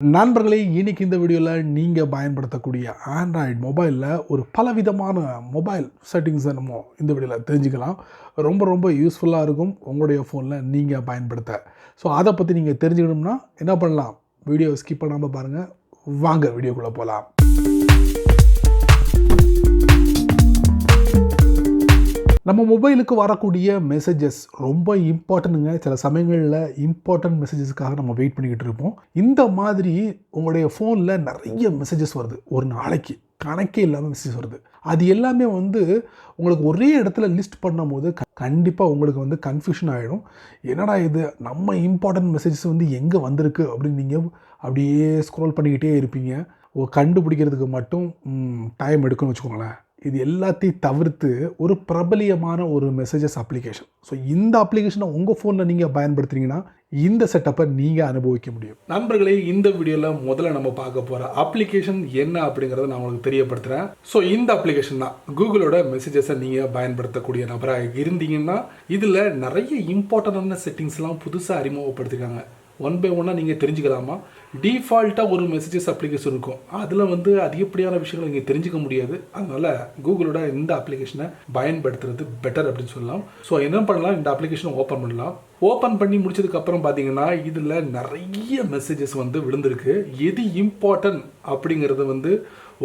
நண்பர்களே, இன்னைக்கு இந்த வீடியோவில் நீங்கள் பயன்படுத்தக்கூடிய ஆண்ட்ராய்டு மொபைலில் ஒரு பலவிதமான மொபைல் செட்டிங்ஸை நம்ம இந்த வீடியோவில் தெரிஞ்சுக்கலாம். ரொம்ப யூஸ்ஃபுல்லாக இருக்கும் உங்களுடைய ஃபோனில் நீங்கள் பயன்படுத்த. ஸோ அதை பற்றி நீங்கள் தெரிஞ்சுக்கணும்னா என்ன பண்ணலாம், வீடியோ ஸ்கிப் பண்ணாமல் பாருங்கள். வாங்க வீடியோக்குள்ளே போகலாம். நம்ம மொபைலுக்கு வரக்கூடிய மெசேஜஸ் ரொம்ப இம்பார்ட்டன்ட்டுங்க. சில சமயங்களில் இம்பார்ட்டன்ட் மெசேஜஸ்க்காக நம்ம வெயிட் பண்ணிக்கிட்டு இருப்போம். இந்த மாதிரி உங்களுடைய ஃபோனில் நிறைய மெசேஜஸ் வருது. ஒரு நாளைக்கு கணக்கே இல்லாமல் மெசேஜ் வருது. அது எல்லாமே உங்களுக்கு ஒரே இடத்துல லிஸ்ட் பண்ணும்போது கண்டிப்பாக உங்களுக்கு கன்ஃபியூஷன் ஆகிடும். என்னடா இது, நம்ம இம்பார்ட்டன்ட் மெசேஜஸ் எங்கே வந்திருக்கு அப்படின்னு நீங்கள் அப்படியே ஸ்க்ரோல் பண்ணிக்கிட்டே இருப்பீங்க. கண்டுபிடிக்கிறதுக்கு மட்டும் டைம் எடுக்குன்னு வச்சுக்கோங்களேன். இது எல்லாத்தையும் தவிர்த்து ஒரு பிரபலியமான ஒரு மெசேஜஸ் அப்ளிகேஷன். ஸோ இந்த அப்ளிகேஷனை உங்கள் ஃபோனில் நீங்கள் பயன்படுத்துறீங்கன்னா இந்த செட்டப்பை நீங்கள் அனுபவிக்க முடியும். நண்பர்களே, இந்த வீடியோவில் முதல்ல நம்ம பார்க்க போகிற அப்ளிகேஷன் என்ன அப்படிங்கிறத நான் உங்களுக்கு தெரியப்படுத்துகிறேன். ஸோ இந்த அப்ளிகேஷன் தான் கூகுளோட மெசேஜஸை நீங்கள் பயன்படுத்தக்கூடிய நபராக இருந்தீங்கன்னா இதில் நிறைய இம்பார்ட்டண்டான செட்டிங்ஸ்லாம் புதுசாக அறிமுகப்படுத்திருக்காங்க. ஒன் பை ஒன்னாக நீங்கள் தெரிஞ்சுக்கலாமா? டிஃபால்ட்டாக ஒரு மெசேஜஸ் அப்ளிகேஷன் இருக்கும். அதில் அதிகப்படியான விஷயங்கள் நீங்கள் தெரிஞ்சுக்க முடியாது. அதனால் கூகுளோட இந்த அப்ளிகேஷனை பயன்படுத்துறது பெட்டர் அப்படின்னு சொல்லலாம். ஸோ என்ன பண்ணலாம், இந்த அப்ளிகேஷனை ஓப்பன் பண்ணலாம். ஓப்பன் பண்ணி முடிச்சதுக்கப்புறம் பார்த்தீங்கன்னா இதில் நிறைய மெசேஜஸ் விழுந்திருக்கு. எது இம்பார்ட்டன்ட் அப்படிங்கிறது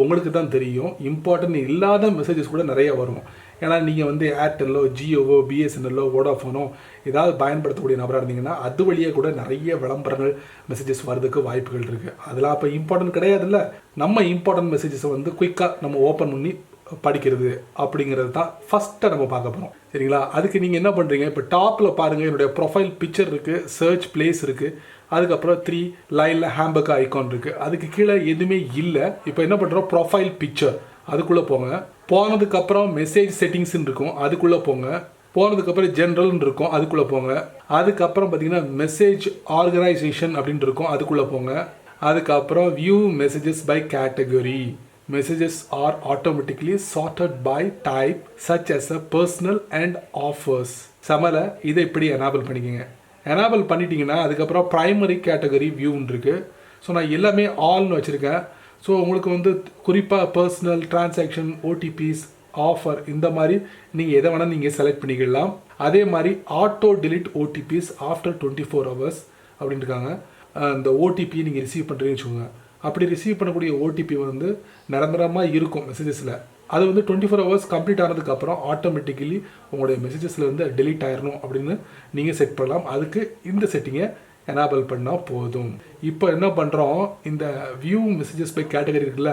உங்களுக்கு தான் தெரியும். இம்பார்ட்டன்ட் இல்லாத மெசேஜஸ் கூட நிறைய வரும். ஏன்னா நீங்கள் ஏர்டெல்லோ, ஜியோவோ, பிஎஸ்என்எல்லோ, வோடாஃபோனோ ஏதாவது பயன்படுத்தக்கூடிய நபராக இருந்தீங்கன்னா அது வழியாக கூட நிறைய விளம்பரங்கள் மெசேஜஸ் வரதுக்கு வாய்ப்புகள் இருக்குது. அதெல்லாம் அப்போ இம்பார்ட்டன்ட் கிடையாதுல்ல. நம்ம இம்பார்ட்டன்ட் மெசேஜஸை குயிக்காக நம்ம ஓப்பன் பண்ணி படிக்கிறது அப்படிங்கிறது தான் ஃபஸ்ட்டாக நம்ம பார்க்க போகிறோம். சரிங்களா? அதுக்கு நீங்கள் என்ன பண்ணுறீங்க, இப்போ டாப்பில் பாருங்கள், என்னுடைய ப்ரொஃபைல் பிக்சர் இருக்குது, சர்ச் பிளேஸ் இருக்குது, அதுக்கப்புறம் 3 லைனில் ஹேம்பர்க் ஐகான் இருக்குது. அதுக்கு கீழே எதுவுமே இல்லை. இப்போ என்ன பண்ணுறோம், ப்ரொஃபைல் பிக்சர் அதுக்குள்ளே போங்க. போனதுக்கப்புறம் மெசேஜ் செட்டிங்ஸ்ன்னு இருக்கும், அதுக்குள்ளே போங்க. போனதுக்கப்புறம் ஜென்ரல்னு இருக்கும், அதுக்குள்ளே போங்க. அதுக்கப்புறம் பார்த்தீங்கன்னா மெசேஜ் ஆர்கனைசேஷன் அப்படின்ட்டு இருக்கும், அதுக்குள்ளே போங்க. அதுக்கப்புறம் view messages by category. Messages are automatically sorted by type such as a personal and offers. சமல இதை இப்படி எனேபிள் பண்ணிக்கோங்க. எனேபிள் பண்ணிட்டீங்கன்னா அதுக்கப்புறம் ப்ரைமரி கேட்டகரி வியூன்னு இருக்குது. ஸோ நான் எல்லாமே ஆல்னு வச்சுருக்கேன். ஸோ உங்களுக்கு குறிப்பாக பர்சனல், டிரான்சாக்ஷன், ஓடிபிஸ், ஆஃபர் இந்த மாதிரி நீங்கள் எதை வேணால் நீங்கள் செலக்ட் பண்ணிக்கலாம். அதே மாதிரி auto delete OTPs after 24 hours அப்படின்னு இருக்காங்க. இந்த ஓடிபி நீங்கள் ரிசீவ் பண்ணுறீங்கன்னு வச்சுக்கோங்க. அப்படி ரிசீவ் பண்ணக்கூடிய ஓடிபி நிரந்தரமாக இருக்கும் மெசேஜஸில். அது 24 hours கம்ப்ளீட் ஆனதுக்கப்புறம் ஆட்டோமேட்டிக்கலி உங்களுடைய மெசேஜஸில் டெலீட் ஆயிடணும் அப்படின்னு நீங்கள் செட் பண்ணலாம். அதுக்கு இந்த செட்டிங்கை எனேபிள் பண்ணால் போதும். இப்போ என்ன பண்ணுறோம், இந்த வியூ மெசேஜஸ் பை கேட்டகரி இருக்குல்ல,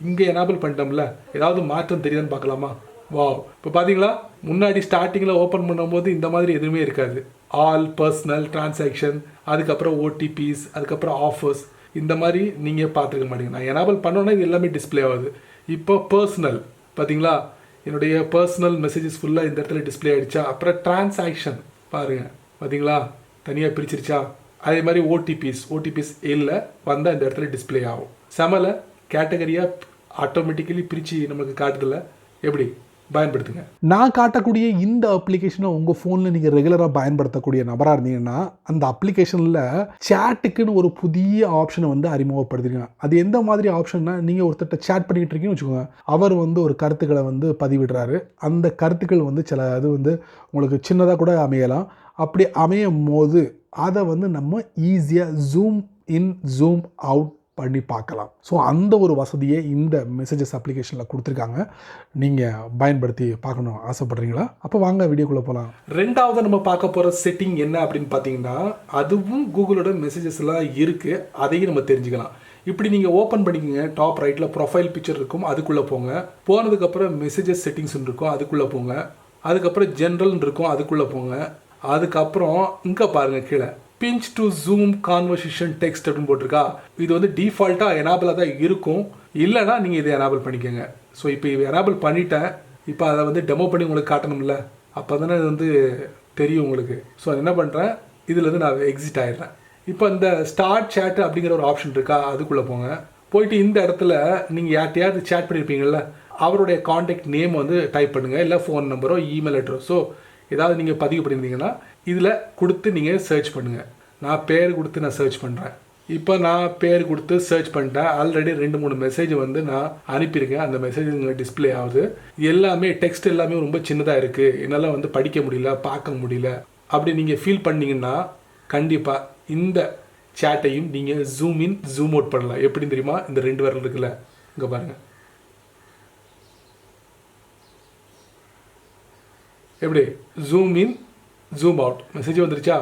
இங்கே எனேபிள் பண்ணிட்டோம்ல, ஏதாவது மாற்றம் தெரியுதான்னு பார்க்கலாமா? வா, இப்போ பார்த்தீங்களா, முன்னாடி ஸ்டார்டிங்கில் ஓப்பன் பண்ணும்போது இந்த மாதிரி எதுவுமே இருக்காது. ஆல், பர்சனல், டிரான்சாக்ஷன், அதுக்கப்புறம் ஓடிபிஸ், அதுக்கப்புறம் ஆஃபர்ஸ் இந்த மாதிரி நீங்கள் பார்த்துருக்க மாட்டீங்க. நான் எனேபிள் பண்ணோன்னா இது எல்லாமே டிஸ்பிளே ஆகுது. இப்போ பர்சனல் பார்த்தீங்களா, என்னுடைய பர்சனல் மெசேஜஸ் ஃபுல்லாக இந்த இடத்துல டிஸ்பிளே ஆகிடுச்சா. அப்புறம் டிரான்சாக்ஷன் பாருங்கள், பார்த்தீங்களா தனியாக பிரிச்சிருச்சா. அதே மாதிரி ஓடிபிஸ் இல்லை வந்தால் இந்த இடத்துல டிஸ்பிளே ஆகும். செமலை கேட்டகரியாக ஆட்டோமேட்டிக்கலி பிரித்து நம்மளுக்கு காட்டுதில்ல. எப்படி பயன்படுத்துங்க. நான் காட்டக்கூடிய இந்த அப்ளிகேஷனை உங்கள் ஃபோனில் நீங்கள் ரெகுலராக பயன்படுத்தக்கூடிய நபராக இருந்தீங்கன்னா அந்த அப்ளிகேஷனில் சேட்டுக்குன்னு ஒரு புதிய ஆப்ஷனை அறிமுகப்படுத்திருக்காங்க. அது எந்த மாதிரி ஆப்ஷன்னா, நீங்கள் ஒருத்தட்ட சேட் பண்ணிக்கிட்டு இருக்கீங்கன்னு வச்சுக்கோங்க. அவர் ஒரு கருத்துக்களை பதிவிடுறாரு. அந்த கருத்துக்கள் சில அது உங்களுக்கு சின்னதாக கூட அமையலாம். அப்படி அமையும் போது அதை நம்ம ஈஸியாக ஜூம் இன் ஜூம் அவுட் பண்ணி பார்க்கலாம். ஸோ அந்த ஒரு வசதியை இந்த மெசேஜஸ் அப்ளிகேஷனில் கொடுத்துருக்காங்க. நீங்கள் பயன்படுத்தி பார்க்கணும் ஆசைப்படுறீங்களா? அப்போ வாங்க வீடியோக்குள்ளே போகலாம். ரெண்டாவது நம்ம பார்க்க போகிற செட்டிங் என்ன அப்படின்னு பார்த்தீங்கன்னா, அதுவும் கூகுளோட மெசேஜஸ்லாம் இருக்குது, அதையும் நம்ம தெரிஞ்சுக்கலாம். இப்படி நீங்கள் ஓப்பன் பண்ணிக்கோங்க. டாப் ரைட்டில் ப்ரொஃபைல் பிக்சர் இருக்கும், அதுக்குள்ளே போங்க. போனதுக்கப்புறம் மெசேஜஸ் செட்டிங்ஸ் இருக்கும், அதுக்குள்ளே போங்க. அதுக்கப்புறம் ஜென்ரல்னு இருக்கும், அதுக்குள்ளே போங்க. அதுக்கப்புறம் இங்கே பாருங்கள், கீழே pinch to zoom conversation text அப்படின்னு போட்டிருக்கா. இது டிஃபால்ட்டாக எனேபிளாக தான் இருக்கும். இல்லைனா நீங்கள் இதை எனேபிள் பண்ணிக்கோங்க. ஸோ இப்போ எனேபிள் பண்ணிட்டேன். இப்போ அதை டெமோ பண்ணி உங்களுக்கு காட்டணும்ல, அப்போ தானே இது தெரியும் உங்களுக்கு. ஸோ என்ன பண்ணுறேன், இதில் நான் எக்ஸிட் ஆகிடுறேன். இப்போ இந்த ஸ்டார்ட் சேட் அப்படிங்கிற ஒரு ஆப்ஷன் இருக்கா, அதுக்குள்ளே போங்க. போயிட்டு இந்த இடத்துல நீங்கள் யார்ட்டையாவது சேட் பண்ணியிருப்பீங்கள்ல, அவருடைய கான்டாக்ட் நேம் டைப் பண்ணுங்கள். இல்லை ஃபோன் நம்பரோ இமெயில் அட்ரஸோ ஏதாவது நீங்கள் பதிவு பண்ணியிருந்தீங்கன்னா இதில் கொடுத்து நீங்கள் சர்ச் பண்ணுங்கள். நான் பேர் கொடுத்து நான் சர்ச் பண்ணுறேன். இப்போ நான் பேர் கொடுத்து சர்ச் பண்ணிட்டேன். ஆல்ரெடி 2-3 மெசேஜ் வந்து நான் அனுப்பியிருக்கேன். அந்த மெசேஜ் இங்கே டிஸ்பிளே ஆகுது. எல்லாமே டெக்ஸ்ட் எல்லாமே ரொம்ப சின்னதாக இருக்குது, என்னால் வந்து படிக்க முடியல, பார்க்க முடியல அப்படி நீங்கள் ஃபீல் பண்ணிங்கன்னா கண்டிப்பாக இந்த சேட்டையும் நீங்கள் ஜூம் இன் ஜூம் அவுட் பண்ணலாம். எப்படின்னு தெரியுமா? இந்த 2 விரல் இருக்குல்ல, இங்கே பாருங்கள். எப்படி zoom in zoom out message வந்துருச்சா?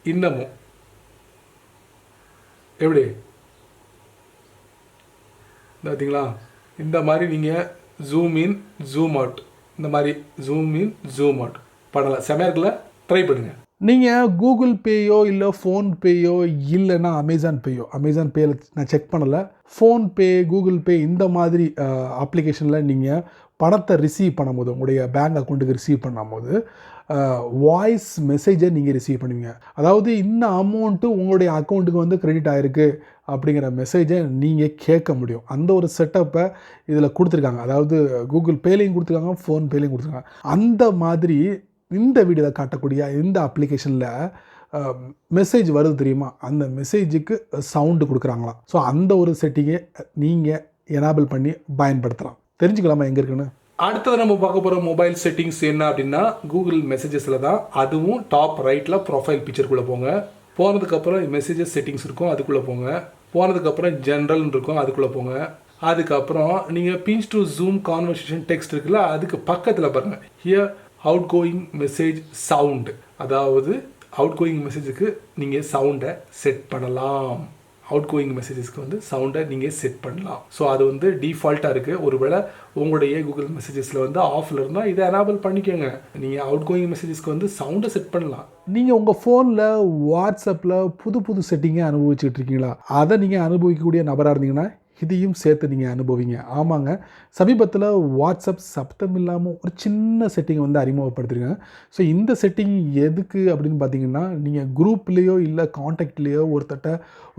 இன்னமும் எப்படி பார்த்தீங்களா? இந்த மாதிரி நீங்கள் ஜூம் இன் ஜூம் அவுட், இந்த மாதிரி ஜூம் இன் ஜூம் அவுட் பண்ணலாம். செமையாக இருக்குல்ல? ட்ரை பண்ணுங்கள். நீங்கள் கூகுள் பேயோ இல்லை ஃபோன்பேயோ இல்லைன்னா அமேசான் பேயில் நான் செக் பண்ணலை. ஃபோன்பே, கூகுள் பே இந்த மாதிரி அப்ளிகேஷனில் நீங்கள் பணத்தை ரிசீவ் பண்ணும்போது, உங்களுடைய பேங்க் அக்கௌண்ட்டுக்கு ரிசீவ் பண்ணும்போது வாய்ஸ் மெசேஜை நீங்கள் ரிசீவ் பண்ணுவீங்க. அதாவது இந்த அமௌண்ட்டு உங்களுடைய அக்கௌண்ட்டுக்கு வந்து கிரெடிட் ஆகிருக்கு அப்படிங்கிற மெசேஜை நீங்கள் கேட்க முடியும். அந்த ஒரு செட்டப்பை இதில் கொடுத்துருக்காங்க. அதாவது கூகுள் பேலையும் கொடுத்துருக்காங்க, ஃபோன்பேலையும் கொடுத்துருக்காங்க. அந்த மாதிரி இந்த வீடியோவில் காட்டக்கூடிய இந்த அப்ளிகேஷனில் மெசேஜ் வருது தெரியுமா? அந்த மெசேஜுக்கு சவுண்டு கொடுக்குறாங்களாம். ஸோ அந்த ஒரு செட்டிங்கை நீங்கள் எனேபிள் பண்ணி பயன்படுத்தலாம். தெரிஞ்சுக்கலாமா எங்கே இருக்குன்னு? அடுத்தது நம்ம பார்க்க போகிற மொபைல் செட்டிங்ஸ் என்ன அப்படின்னா கூகுள் மெசேஜஸில் தான். அதுவும் டாப் ரைட்டில் ப்ரொஃபைல் பிக்சருக்குள்ளே போங்க. போனதுக்கப்புறம் மெசேஜஸ் செட்டிங்ஸ் இருக்கும், அதுக்குள்ளே போங்க. போனதுக்கப்புறம் ஜென்ரல்னு இருக்கும், அதுக்குள்ளே போங்க. அதுக்கப்புறம் நீங்கள் pinch to zoom conversation text இருக்குல்ல, அதுக்கு பக்கத்தில் பாருங்கள், ஹியர் அவுட்கோயிங் மெசேஜ் சவுண்டு. அதாவது அவுட்கோயிங் மெசேஜுக்கு நீங்கள் சவுண்டை செட் பண்ணலாம். அவுட்கோயிங் மெசேஜஸ்க்கு வந்து சவுண்டை நீங்கள் செட் பண்ணலாம். ஸோ அது வந்து டிஃபால்ட்டாக இருக்குது. ஒருவேளை உங்களுடைய கூகுள் மெசேஜஸில் வந்து ஆஃபில் இருந்தால் இதை எனேபிள் பண்ணிக்கோங்க. நீங்கள் அவுட்கோயிங் மெசேஜஸ்க்கு வந்து சவுண்டை செட் பண்ணலாம். நீங்கள் உங்கள் ஃபோனில் வாட்ஸ்அப்பில் புது செட்டிங்கை அனுபவிச்சுட்டு இருக்கீங்களா? அதை நீங்கள் அனுபவிக்கக்கூடிய நபராக இருந்தீங்கன்னா இதையும் சேர்த்து நீங்கள் அனுபவிங்க. ஆமாங்க, சமீபத்தில் வாட்ஸ்அப் சப்தம் இல்லாமல் ஒரு சின்ன செட்டிங்கை வந்து அறிமுகப்படுத்திருங்க. ஸோ இந்த செட்டிங் எதுக்கு அப்படின்னு பார்த்தீங்கன்னா, நீங்கள் குரூப்லேயோ இல்லை காண்டாக்ட்லேயோ ஒருத்தட்ட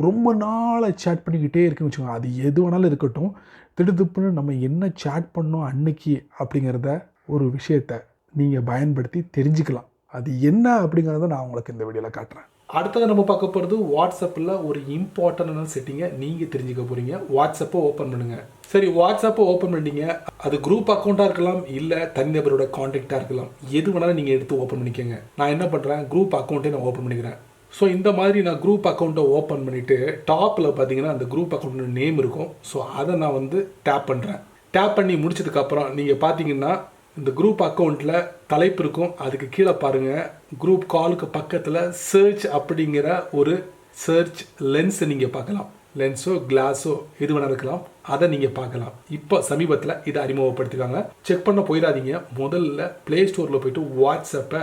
ரொம்ப நாளாக சேட் பண்ணிக்கிட்டே இருக்குன்னு வச்சுக்கோங்க. அது எது வேணாலும் இருக்கட்டும், திடுதிப்புன்னு நம்ம என்ன சேட் பண்ணோம் அன்னைக்கு அப்படிங்கிறத ஒரு விஷயத்தை நீங்கள் பயன்படுத்தி தெரிஞ்சுக்கலாம். அது என்ன அப்படிங்கிறத நான் உங்களுக்கு இந்த வீடியோவில் காட்டுறேன். அடுத்தது நம்ம பார்க்க போகிறது வாட்ஸ்அப்பில் ஒரு இம்பார்ட்டண்டான செட்டிங்கை நீங்கள் தெரிஞ்சுக்க போகிறீங்க. வாட்ஸ்அப்பை ஓப்பன் பண்ணுங்கள். சரி, வாட்ஸ்அப்பை ஓப்பன் பண்ணிட்டீங்க. அது குரூப் அக்கௌண்ட்டாக இருக்கலாம், இல்லை தனிநபரோட காண்டாக்டாக இருக்கலாம். எது வேணாலும் நீங்கள் எடுத்து ஓப்பன் பண்ணிக்கோங்க. நான் என்ன பண்ணுறேன், குரூப் அக்கௌண்ட்டை நான் ஓப்பன் பண்ணிக்கிறேன். ஸோ இந்த மாதிரி நான் குரூப் அக்கௌண்ட்டை ஓப்பன் பண்ணிவிட்டு டாப்பில் பார்த்தீங்கன்னா அந்த குரூப் அக்கௌண்ட் நேம் இருக்கும். ஸோ அதை நான் வந்து டேப் பண்ணுறேன். டேப் பண்ணி முடிச்சதுக்கப்புறம் நீங்கள் பார்த்தீங்கன்னா இந்த குரூப் அக்கௌண்ட்டில் தலைப்பு இருக்கும். அதுக்கு கீழே பாருங்கள், குரூப் காலுக்கு பக்கத்தில் சர்ச் அப்படிங்கிற ஒரு சர்ச் லென்ஸை நீங்கள் பார்க்கலாம். லென்ஸோ கிளாஸோ எது வேணா இருக்கலாம், அதை நீங்கள் பார்க்கலாம். இப்போ சமீபத்தில் இதை அறிமுகப்படுத்திருக்காங்க. செக் பண்ண போயிடாதீங்க. முதல்ல ப்ளே ஸ்டோரில் போய்ட்டு வாட்ஸ்அப்பை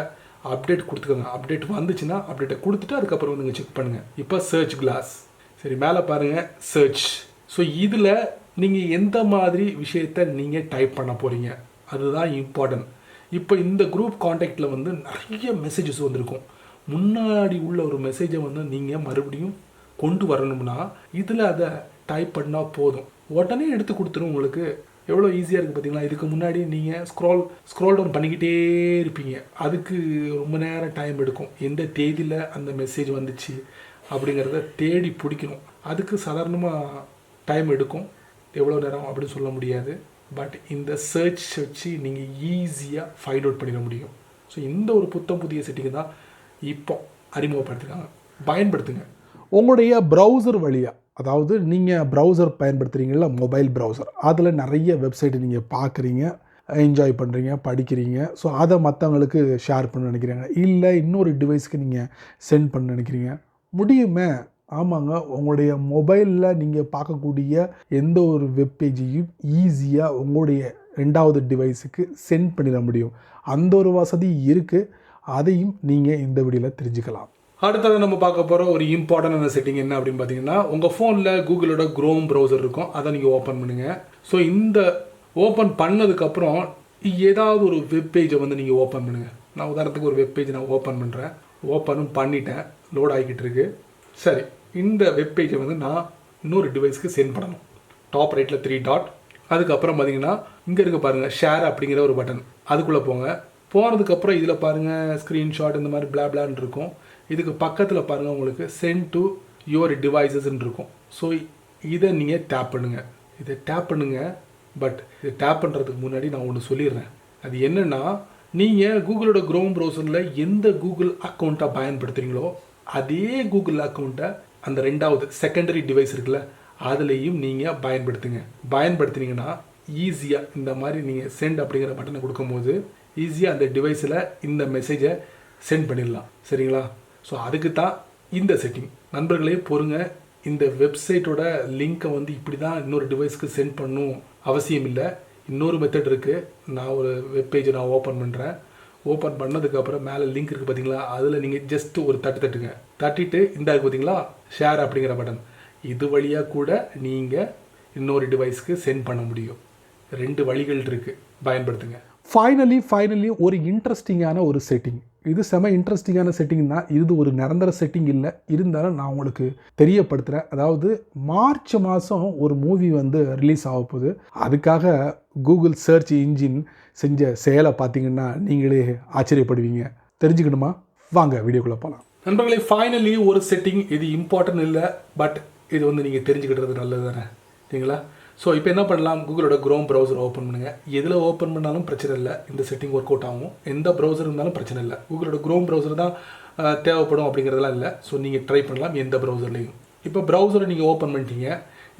அப்டேட் கொடுத்துக்கோங்க. அப்டேட் வந்துச்சுன்னா அப்டேட்டை கொடுத்துட்டு அதுக்கப்புறம் வந்து நீங்கள் செக் பண்ணுங்கள். இப்போ சர்ச் கிளாஸ். சரி, மேலே பாருங்கள் சர்ச். ஸோ இதில் நீங்கள் எந்த மாதிரி விஷயத்தை நீங்கள் டைப் பண்ண போகிறீங்க அதுதான் இம்பார்ட்டன்ட். இப்போ இந்த குரூப் காண்டாக்டில் வந்து நிறைய மெசேஜஸ் வந்திருக்கும். முன்னாடி உள்ள ஒரு மெசேஜை வந்து நீங்கள் மறுபடியும் கொண்டு வரணும்னா இதில் அதை டைப் பண்ணால் போதும், உடனே எடுத்து கொடுத்துரும். உங்களுக்கு எவ்வளோ ஈஸியாக இருக்குது பார்த்தீங்களா? இதுக்கு முன்னாடி நீங்கள் ஸ்க்ரோல் டவுன் பண்ணிக்கிட்டே இருப்பீங்க. அதுக்கு ரொம்ப நேரம் டைம் எடுக்கும். எந்த தேதியில் அந்த மெசேஜ் வந்துச்சு அப்படிங்கிறத தேடி பிடிக்கணும். அதுக்கு சாதாரணமாக டைம் எடுக்கும். எவ்வளோ நேரம் அப்படின்னு சொல்ல முடியாது. பட் இந்த சர்ச் வச்சு நீங்கள் ஈஸியாக ஃபைண்ட் அவுட் பண்ணிட முடியும். ஸோ இந்த ஒரு புதிய செட்டிங் தான் இப்போ அறிமுகப்படுத்திருக்காங்க. பயன்படுத்துங்க. உங்களுடைய ப்ரௌசர் வழியாக, அதாவது நீங்கள் ப்ரௌசர் பயன்படுத்துகிறீங்களா, மொபைல் ப்ரௌசர், அதில் நிறைய வெப்சைட்டு நீங்கள் பார்க்குறீங்க, என்ஜாய் பண்ணுறீங்க, படிக்கிறீங்க. ஸோ அதை மற்றவங்களுக்கு ஷேர் பண்ண நினைக்கிறீங்க, இல்லை இன்னொரு டிவைஸ்க்கு நீங்கள் சென்ட் பண்ண நினைக்கிறீங்க. முடியுமே? ஆமாங்க, உங்களுடைய மொபைலில் நீங்கள் பார்க்கக்கூடிய எந்த ஒரு வெப்பேஜையும் ஈஸியாக உங்களுடைய 2வது டிவைஸுக்கு சென்ட் பண்ணிட முடியும். அந்த ஒரு வசதி இருக்குது. அதையும் நீங்கள் இந்த வீடியோவில் தெரிஞ்சுக்கலாம். அடுத்தது நம்ம பார்க்க போகிற ஒரு இம்பார்ட்டண்டான செட்டிங் என்ன அப்படின்னு பார்த்தீங்கன்னா, உங்கள் ஃபோனில் கூகுளோட குரோம் ப்ரௌசர் இருக்கும், அதை நீங்கள் ஓப்பன் பண்ணுங்கள். ஸோ இந்த ஓப்பன் பண்ணதுக்கப்புறம் ஏதாவது ஒரு வெப்பேஜை வந்து நீங்கள் ஓப்பன் பண்ணுங்கள். நான் உதாரணத்துக்கு ஒரு வெப்பேஜ் நான் ஓப்பன் பண்ணுறேன். ஓப்பனும் பண்ணிட்டேன், லோட் ஆகிக்கிட்டு இருக்கு. சரி, இந்த வெப்பேஜை வந்து நான் இன்னொரு டிவைஸ்க்கு சென்ட் பண்ணணும். டாப் ரைட்டில் 3 டாட். அதுக்கப்புறம் பார்த்தீங்கன்னா இங்கே இருக்க பாருங்கள் ஷேர் அப்படிங்கிற ஒரு பட்டன், அதுக்குள்ளே போங்க. போனதுக்கப்புறம் இதில் பாருங்கள் ஸ்க்ரீன்ஷாட் இந்த மாதிரி பிளான்னு இருக்கும். இதுக்கு பக்கத்தில் பாருங்கள் உங்களுக்கு சென்ட் டு யுவர் டிவைசஸ்ன்னு இருக்கும். ஸோ இதை நீங்கள் டேப் பண்ணுங்கள். இதை டேப் பண்ணுங்கள். பட் இதை டேப் பண்ணுறதுக்கு முன்னாடி நான் ஒன்று சொல்லிடுறேன். அது என்னென்னா, நீங்கள் கூகுளோட க்ரோம் ப்ரௌசரில் எந்த கூகுள் அக்கௌண்ட்டை பயன்படுத்துகிறீங்களோ அதே கூகுள் அக்கௌண்ட்டை அந்த ரெண்டாவது செகண்டரி டிவைஸ் இருக்குல்ல அதுலேயும் நீங்கள் பயன்படுத்தினீங்கன்னா ஈஸியாக இந்த மாதிரி நீங்கள் சென்ட் அப்படிங்கிற பட்டனை கொடுக்கும்போது ஈஸியாக அந்த டிவைஸில் இந்த மெசேஜை சென்ட் பண்ணிடலாம். சரிங்களா? ஸோ அதுக்கு தான் இந்த செட்டிங். நண்பர்களே பொறுங்க, இந்த வெப்சைட்டோட லிங்க்கை வந்து இப்படி தான் இன்னொரு டிவைஸ்க்கு சென்ட் பண்ணணும் அவசியம் இல்லை. இன்னொரு மெத்தட் இருக்குது. நான் ஒரு வெப்பேஜை நான் ஓப்பன் பண்ணுறேன். ஓப்பன் பண்ணதுக்கப்புறம் மேலே லிங்க் இருக்குது பார்த்தீங்களா, அதில் நீங்கள் ஜஸ்ட்டு ஒரு தட்டுங்க. தட்டிட்டு இந்த பார்த்தீங்களா ஷேர் அப்படிங்கிற பட்டன், இது வழியாக கூட நீங்கள் இன்னொரு டிவைஸ்க்கு சென்ட் பண்ண முடியும். 2 வழிகள் இருக்குது, பயன்படுத்துங்க. ஃபைனலி ஒரு இன்ட்ரெஸ்டிங்கான ஒரு செட்டிங். இது செம இன்ட்ரெஸ்டிங்கான செட்டிங் தான். இது ஒரு நிரந்தர செட்டிங் இல்லை, இருந்தாலும் நான் உங்களுக்கு தெரியப்படுத்துகிறேன். அதாவது மார்ச் மாதம் ஒரு மூவி வந்து ரிலீஸ் ஆக போகுது. அதுக்காக கூகுள் சர்ச் இன்ஜின் செஞ்ச செயலை பார்த்தீங்கன்னா நீங்களே ஆச்சரியப்படுவீங்க. தெரிஞ்சுக்கணுமா? வாங்க வீடியோக்குள்ளே போகலாம். நண்பர்களே, ஃபைனலி ஒரு செட்டிங். இது இம்பார்ட்டன்ட் இல்லை, பட் இது வந்து நீங்கள் தெரிஞ்சுக்கிட்டது நல்லது தானே, சரிங்களா? ஸோ இப்போ என்ன பண்ணலாம், கூகுளோட க்ரோம் ப்ரௌசர் ஓப்பன் பண்ணுங்கள். எதில் ஓப்பன் பண்ணாலும் பிரச்சனை இல்லை, இந்த செட்டிங் ஒர்க் அவுட் ஆகும். எந்த ப்ரௌசர் இருந்தாலும் பிரச்சனை இல்லை. கூகுளோட க்ரோம் ப்ரௌசர் தான் தேவைப்படும் அப்படிங்கிறதெல்லாம் இல்லை. ஸோ நீங்கள் ட்ரை பண்ணலாம் எந்த ப்ரௌசர்லேயும். இப்போ ப்ரௌசரை நீங்கள் ஓப்பன் பண்ணிட்டீங்க.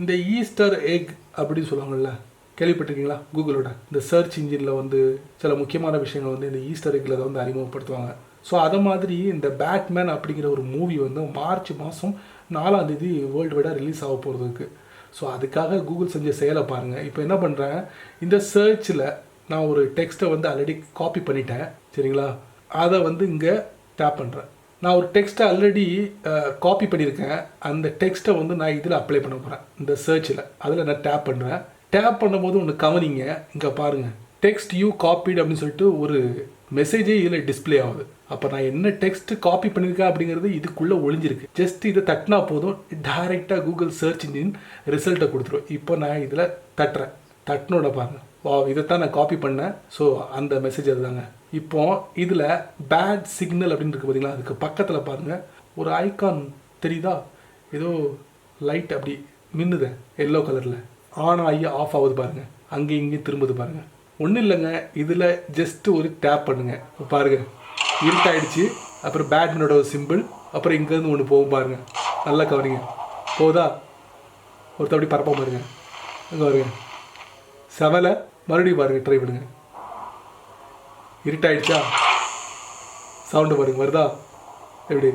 இந்த ஈஸ்டர் எக் அப்படின்னு சொல்லுவாங்கள்ல, கேள்விப்பட்டிருக்கீங்களா? கூகுளோட இந்த சர்ச் இன்ஜினில் வந்து சில முக்கியமான விஷயங்கள் வந்து இந்த ஈஸ்டர் எக்கில் வந்து அறிமுகப்படுத்துவாங்க. ஸோ அதை மாதிரி இந்த பேட்மேன் அப்படிங்கிற ஒரு மூவி வந்து மார்ச் மாதம் 4ஆம் தேதி வேர்ல்டு வைடாக ரிலீஸ் ஆக போகிறதுக்கு. ஸோ அதுக்காக கூகுள் செஞ்ச செயலை பாருங்கள். இப்போ என்ன பண்ணுறேன், இந்த சர்ச்சில் நான் ஒரு டெக்ஸ்ட்டை வந்து ஆல்ரெடி காப்பி பண்ணிட்டேன், சரிங்களா? அதை வந்து இங்கே டேப் பண்ணுறேன். நான் ஒரு டெக்ஸ்ட்டை ஆல்ரெடி காப்பி பண்ணியிருக்கேன். அந்த டெக்ஸ்ட்டை வந்து நான் இதில் அப்ளை பண்ண போகிறேன், இந்த சர்ச்சில். அதில் நான் டேப் பண்ணுறேன். டேப் பண்ணும்போது ஒன்று கவனிங்க, இங்கே பாருங்கள், டெக்ஸ்ட் யூ காப்பிடு அப்படின்னு சொல்லிட்டு ஒரு மெசேஜே இதில் டிஸ்பிளே ஆகுது. அப்போ நான் என்ன டெக்ஸ்ட் காப்பி பண்ணியிருக்கேன் அப்படிங்கிறது இதுக்குள்ளே ஒளிஞ்சிருக்கு. ஜஸ்ட் இதை தட்டினா போதும், டைரெக்டாக கூகுள் சர்ச் இன்ஜின் ரிசல்ட்டை கொடுத்துரும். இப்போ நான் இதில் தட்டினோட பாருங்கள், வா, இதைத்தான் நான் காப்பி பண்ணேன். ஸோ அந்த மெசேஜ் அதுதாங்க. இப்போ இதில் பேட் சிக்னல் அப்படின்னு இருக்குது பார்த்தீங்களா, அதுக்கு பக்கத்தில் பாருங்கள் ஒரு ஐகான் தெரியுதா, ஏதோ லைட் அப்படி மின்னுது எல்லோ கலரில், ஆன் ஆகி ஆஃப் ஆகுது பாருங்கள், அங்கேயும் இங்கேயும் திரும்புது பாருங்கள். ஒன்றும் இல்லைங்க, இதில் ஜஸ்ட்டு ஒரு டேப் பண்ணுங்கள். பாருங்கள், இருட்டாயிடுச்சு. அப்புறம் பேட்மேனோட ஒரு சிம்பிள், அப்புறம் இங்கேருந்து ஒன்று போகும் பாருங்கள், நல்லா கவனிங்க. போதா? ஒருத்தர் அப்படி பரப்ப பாருங்க, அங்கே வருங்க செவலை, மறுபடியும் பாருங்கள், ட்ரை பண்ணுங்கள். இருட்டாயிடுச்சா? சவுண்டு பாருங்கள், வருதா? எப்படி?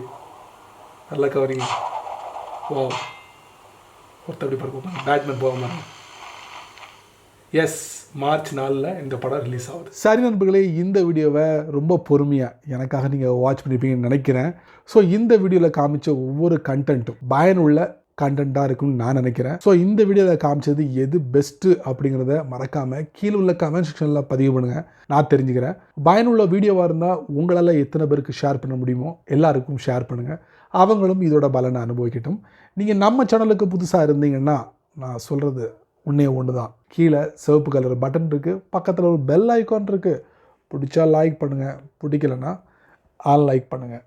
நல்லா கவனிங்க. வா, ஒருத்தர் அப்படி பரப்ப பாருங்க, பேட்மேன் போக பாருங்க. எஸ், மார்ச் 4 இந்த படம் ரிலீஸ் ஆகுது. சரி நண்பர்களே, இந்த வீடியோவை ரொம்ப பொறுமையாக எனக்காக நீங்கள் வாட்ச் பண்ணியிருப்பீங்கன்னு நினைக்கிறேன். ஸோ இந்த வீடியோவில் காமிச்ச ஒவ்வொரு கண்டென்ட்டும் பயனுள்ள கண்டென்ட்டாக இருக்குன்னு நான் நினைக்கிறேன். ஸோ இந்த வீடியோவில் காமிச்சது எது பெஸ்ட்டு அப்படிங்கிறத மறக்காமல் கீழே உள்ள கமெண்ட் செக்ஷனில் பதிவு பண்ணுங்கள், நான் தெரிஞ்சுக்கிறேன். பயனுள்ள வீடியோவாக இருந்தால் உங்களால் எத்தனை பேருக்கு ஷேர் பண்ண முடியுமோ எல்லாருக்கும் ஷேர் பண்ணுங்கள், அவங்களும் இதோட பலனை அனுபவிக்கட்டும். நீங்கள் நம்ம சேனலுக்கு புதுசாக இருந்தீங்கன்னா நான் சொல்கிறது ஒன்று தான், கீழே சிவப்பு கலர் பட்டன் இருக்குது, பக்கத்தில் ஒரு பெல் ஐக்கான் இருக்குது. பிடிச்சா லைக் பண்ணுங்கள், பிடிக்கலன்னா அன்லைக் பண்ணுங்கள்.